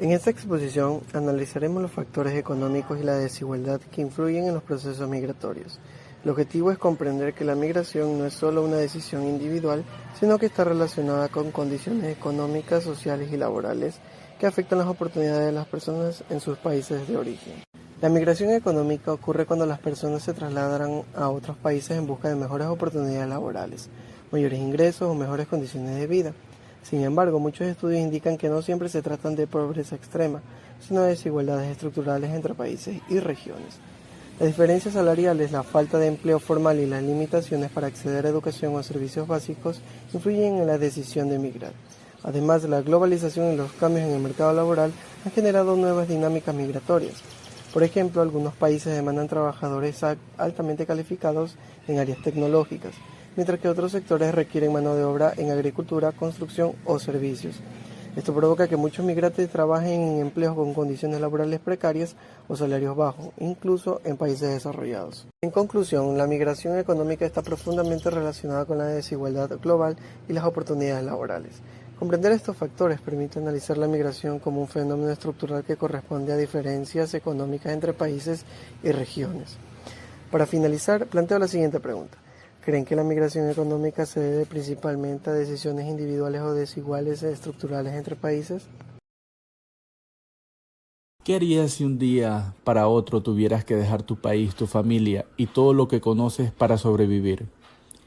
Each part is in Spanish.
En esta exposición analizaremos los factores económicos y la desigualdad que influyen en los procesos migratorios. El objetivo es comprender que la migración no es solo una decisión individual, sino que está relacionada con condiciones económicas, sociales y laborales que afectan las oportunidades de las personas en sus países de origen. La migración económica ocurre cuando las personas se trasladan a otros países en busca de mejores oportunidades laborales, mayores ingresos o mejores condiciones de vida. Sin embargo, muchos estudios indican que no siempre se tratan de pobreza extrema, sino de desigualdades estructurales entre países y regiones. Las diferencias salariales, la falta de empleo formal y las limitaciones para acceder a educación o servicios básicos influyen en la decisión de emigrar. Además, la globalización y los cambios en el mercado laboral han generado nuevas dinámicas migratorias. Por ejemplo, algunos países demandan trabajadores altamente calificados en áreas tecnológicas, mientras que otros sectores requieren mano de obra en agricultura, construcción o servicios. Esto provoca que muchos migrantes trabajen en empleos con condiciones laborales precarias o salarios bajos, incluso en países desarrollados. En conclusión, la migración económica está profundamente relacionada con la desigualdad global y las oportunidades laborales. Comprender estos factores permite analizar la migración como un fenómeno estructural que corresponde a diferencias económicas entre países y regiones. Para finalizar, planteo la siguiente pregunta. ¿Creen que la migración económica se debe principalmente a decisiones individuales o desiguales estructurales entre países? ¿Qué harías si un día para otro tuvieras que dejar tu país, tu familia y todo lo que conoces para sobrevivir?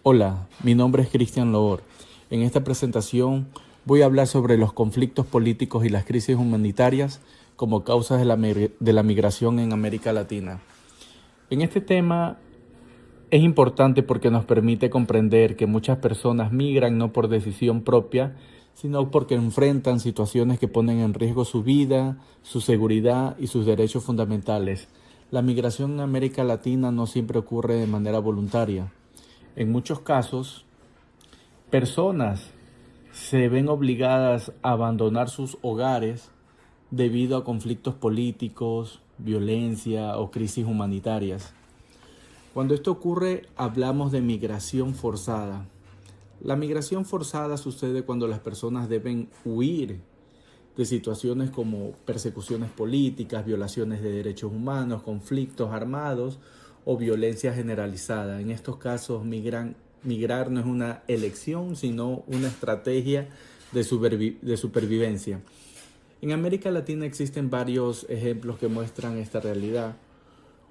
Hola, mi nombre es Cristian Loor. En esta presentación voy a hablar sobre los conflictos políticos y las crisis humanitarias como causas de la migración en América Latina. En este tema es importante porque nos permite comprender que muchas personas migran no por decisión propia, sino porque enfrentan situaciones que ponen en riesgo su vida, su seguridad y sus derechos fundamentales. La migración en América Latina no siempre ocurre de manera voluntaria. En muchos casos, personas se ven obligadas a abandonar sus hogares debido a conflictos políticos, violencia o crisis humanitarias. Cuando esto ocurre, hablamos de migración forzada. La migración forzada sucede cuando las personas deben huir de situaciones como persecuciones políticas, violaciones de derechos humanos, conflictos armados o violencia generalizada. En estos casos, migrar no es una elección, sino una estrategia de supervivencia. En América Latina existen varios ejemplos que muestran esta realidad.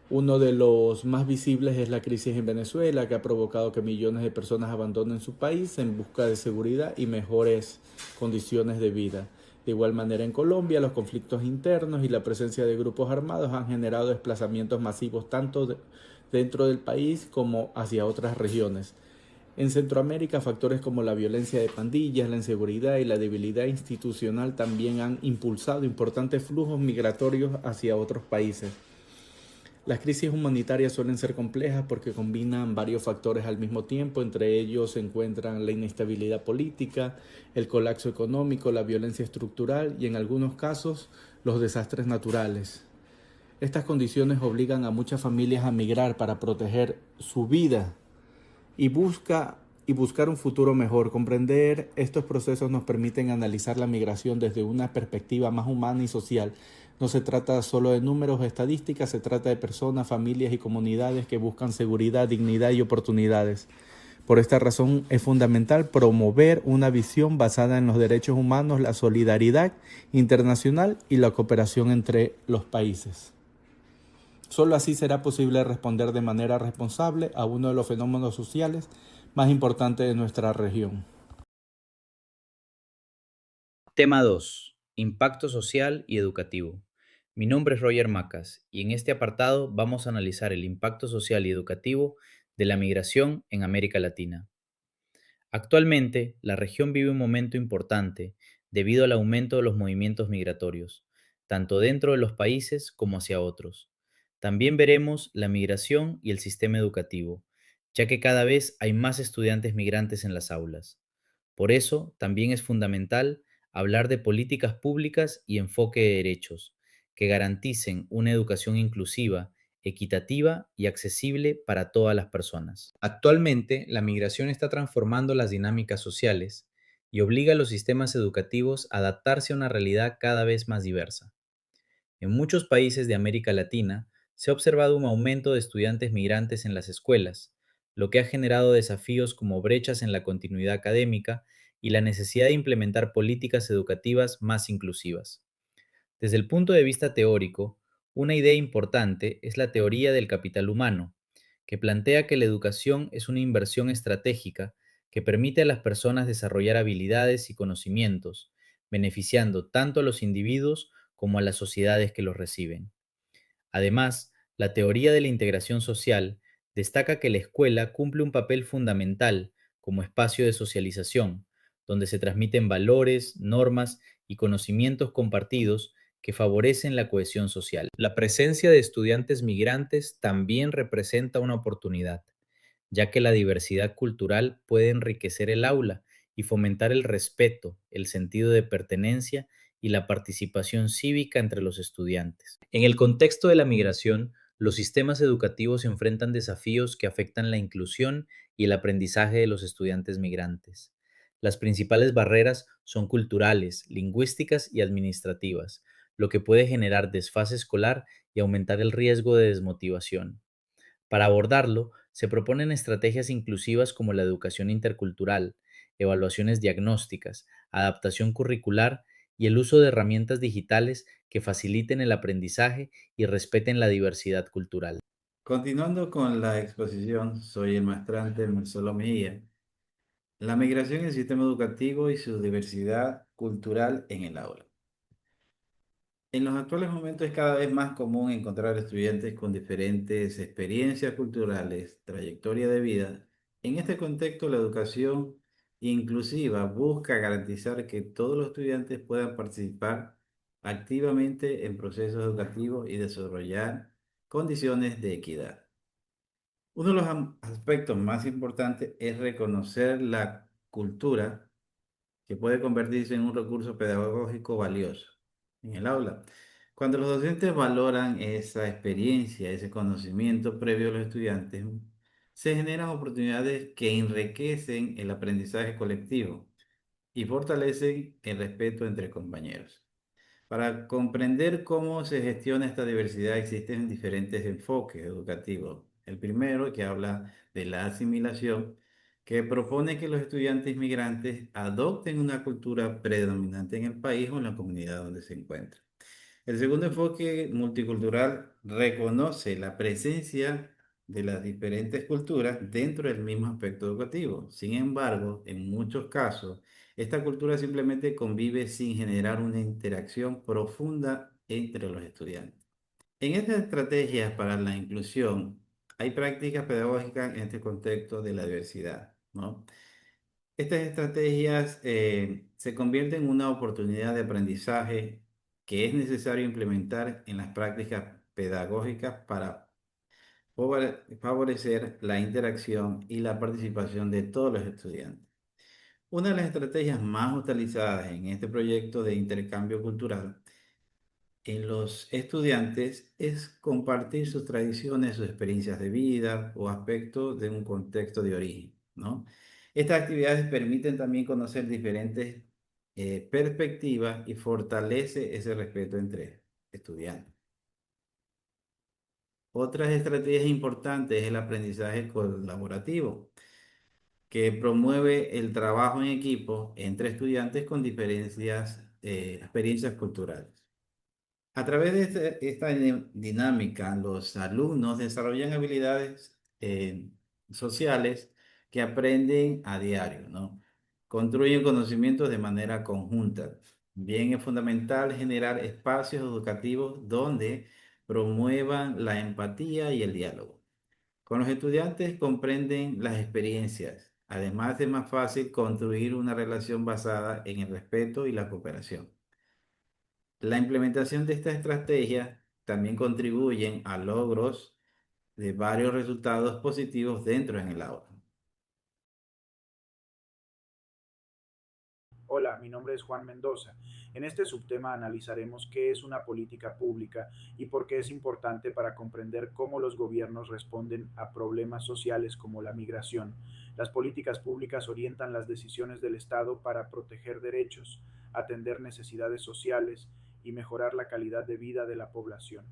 Uno de los más visibles es la crisis en Venezuela, que ha provocado que millones de personas abandonen su país en busca de seguridad y mejores condiciones de vida. De igual manera, en Colombia, los conflictos internos y la presencia de grupos armados han generado desplazamientos masivos tanto dentro del país como hacia otras regiones. En Centroamérica, factores como la violencia de pandillas, la inseguridad y la debilidad institucional también han impulsado importantes flujos migratorios hacia otros países. Las crisis humanitarias suelen ser complejas porque combinan varios factores al mismo tiempo. Entre ellos se encuentran la inestabilidad política, el colapso económico, la violencia estructural y en algunos casos los desastres naturales. Estas condiciones obligan a muchas familias a migrar para proteger su vida y buscar un futuro mejor. Comprender estos procesos nos permiten analizar la migración desde una perspectiva más humana y social. No se trata solo de números o estadísticas, se trata de personas, familias y comunidades que buscan seguridad, dignidad y oportunidades. Por esta razón es fundamental promover una visión basada en los derechos humanos, la solidaridad internacional y la cooperación entre los países. Solo así será posible responder de manera responsable a uno de los fenómenos sociales más importantes de nuestra región. Tema 2. Impacto social y educativo. Mi nombre es Roger Macas y en este apartado vamos a analizar el impacto social y educativo de la migración en América Latina. Actualmente, la región vive un momento importante debido al aumento de los movimientos migratorios, tanto dentro de los países como hacia otros. También veremos la migración y el sistema educativo, ya que cada vez hay más estudiantes migrantes en las aulas. Por eso, también es fundamental hablar de políticas públicas y enfoque de derechos que garanticen una educación inclusiva, equitativa y accesible para todas las personas. Actualmente, la migración está transformando las dinámicas sociales, y obliga a los sistemas educativos a adaptarse a una realidad cada vez más diversa. En muchos países de América Latina se ha observado un aumento de estudiantes migrantes en las escuelas, lo que ha generado desafíos como brechas en la continuidad académica y la necesidad de implementar políticas educativas más inclusivas. Desde el punto de vista teórico, una idea importante es la teoría del capital humano, que plantea que la educación es una inversión estratégica que permite a las personas desarrollar habilidades y conocimientos, beneficiando tanto a los individuos como a las sociedades que los reciben. Además, la teoría de la integración social destaca que la escuela cumple un papel fundamental como espacio de socialización, donde se transmiten valores, normas y conocimientos compartidos que favorecen la cohesión social. La presencia de estudiantes migrantes también representa una oportunidad, ya que la diversidad cultural puede enriquecer el aula y fomentar el respeto, el sentido de pertenencia y la participación cívica entre los estudiantes. En el contexto de la migración, los sistemas educativos enfrentan desafíos que afectan la inclusión y el aprendizaje de los estudiantes migrantes. Las principales barreras son culturales, lingüísticas y administrativas, lo que puede generar desfase escolar y aumentar el riesgo de desmotivación. Para abordarlo, se proponen estrategias inclusivas como la educación intercultural, evaluaciones diagnósticas, adaptación curricular y el uso de herramientas digitales que faciliten el aprendizaje y respeten la diversidad cultural. Continuando con la exposición, soy el maestrante Marcelo Mejía. La migración en el sistema educativo y su diversidad cultural en el aula. En los actuales momentos es cada vez más común encontrar estudiantes con diferentes experiencias culturales, trayectoria de vida. En este contexto, la educación inclusiva busca garantizar que todos los estudiantes puedan participar activamente en procesos educativos y desarrollar condiciones de equidad. Uno de los aspectos más importantes es reconocer la cultura que puede convertirse en un recurso pedagógico valioso en el aula. Cuando los docentes valoran esa experiencia, ese conocimiento previo a los estudiantes, se generan oportunidades que enriquecen el aprendizaje colectivo y fortalecen el respeto entre compañeros. Para comprender cómo se gestiona esta diversidad existen diferentes enfoques educativos. El primero, que habla de la asimilación, que propone que los estudiantes migrantes adopten una cultura predominante en el país o en la comunidad donde se encuentran. El segundo enfoque multicultural reconoce la presencia de las diferentes culturas dentro del mismo aspecto educativo. Sin embargo, en muchos casos, esta cultura simplemente convive sin generar una interacción profunda entre los estudiantes. En estas estrategias para la inclusión, hay prácticas pedagógicas en este contexto de la diversidad, ¿no? Estas estrategias se convierten en una oportunidad de aprendizaje que es necesario implementar en las prácticas pedagógicas para favorecer la interacción y la participación de todos los estudiantes. Una de las estrategias más utilizadas en este proyecto de intercambio cultural en los estudiantes es compartir sus tradiciones, sus experiencias de vida o aspectos de un contexto de origen, ¿no? Estas actividades permiten también conocer diferentes perspectivas y fortalece ese respeto entre estudiantes. Otras estrategias importantes es el aprendizaje colaborativo, que promueve el trabajo en equipo entre estudiantes con diferencias, experiencias culturales. A través de esta dinámica, los alumnos desarrollan habilidades sociales que aprenden a diario, ¿no? Construyen conocimientos de manera conjunta. Bien, es fundamental generar espacios educativos donde promuevan la empatía y el diálogo. Con los estudiantes comprenden las experiencias. Además, es más fácil construir una relación basada en el respeto y la cooperación. La implementación de esta estrategia también contribuyen a logros de varios resultados positivos dentro en el aula. Hola, mi nombre es Juan Mendoza. En este subtema analizaremos qué es una política pública y por qué es importante para comprender cómo los gobiernos responden a problemas sociales como la migración, Las políticas públicas orientan las decisiones del Estado para proteger derechos, atender necesidades sociales y mejorar la calidad de vida de la población.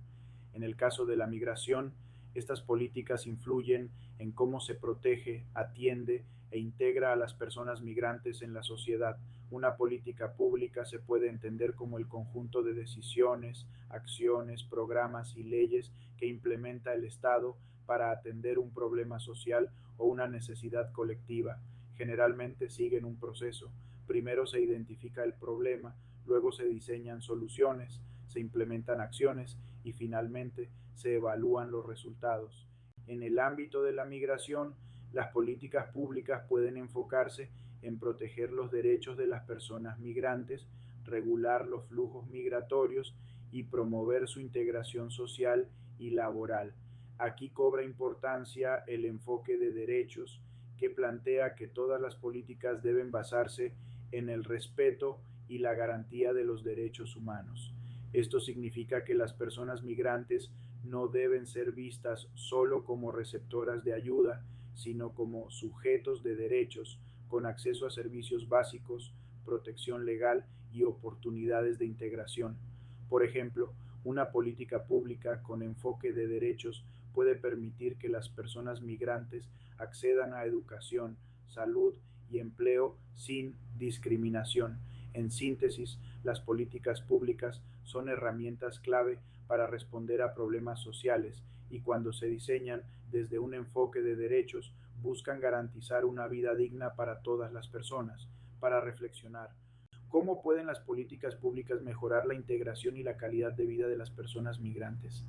En el caso de la migración, estas políticas influyen en cómo se protege, atiende e integra a las personas migrantes en la sociedad. Una política pública se puede entender como el conjunto de decisiones, acciones, programas y leyes que implementa el Estado para atender un problema social o una necesidad colectiva. Generalmente siguen un proceso. Primero se identifica el problema, luego se diseñan soluciones, se implementan acciones y finalmente se evalúan los resultados. En el ámbito de la migración, las políticas públicas pueden enfocarse en proteger los derechos de las personas migrantes, regular los flujos migratorios y promover su integración social y laboral. Aquí cobra importancia el enfoque de derechos, que plantea que todas las políticas deben basarse en el respeto y la garantía de los derechos humanos. Esto significa que las personas migrantes no deben ser vistas solo como receptoras de ayuda, sino como sujetos de derechos, con acceso a servicios básicos, protección legal y oportunidades de integración. Por ejemplo, una política pública con enfoque de derechos puede permitir que las personas migrantes accedan a educación, salud y empleo sin discriminación. En síntesis, las políticas públicas son herramientas clave para responder a problemas sociales y cuando se diseñan desde un enfoque de derechos, buscan garantizar una vida digna para todas las personas. Para reflexionar, ¿cómo pueden las políticas públicas mejorar la integración y la calidad de vida de las personas migrantes?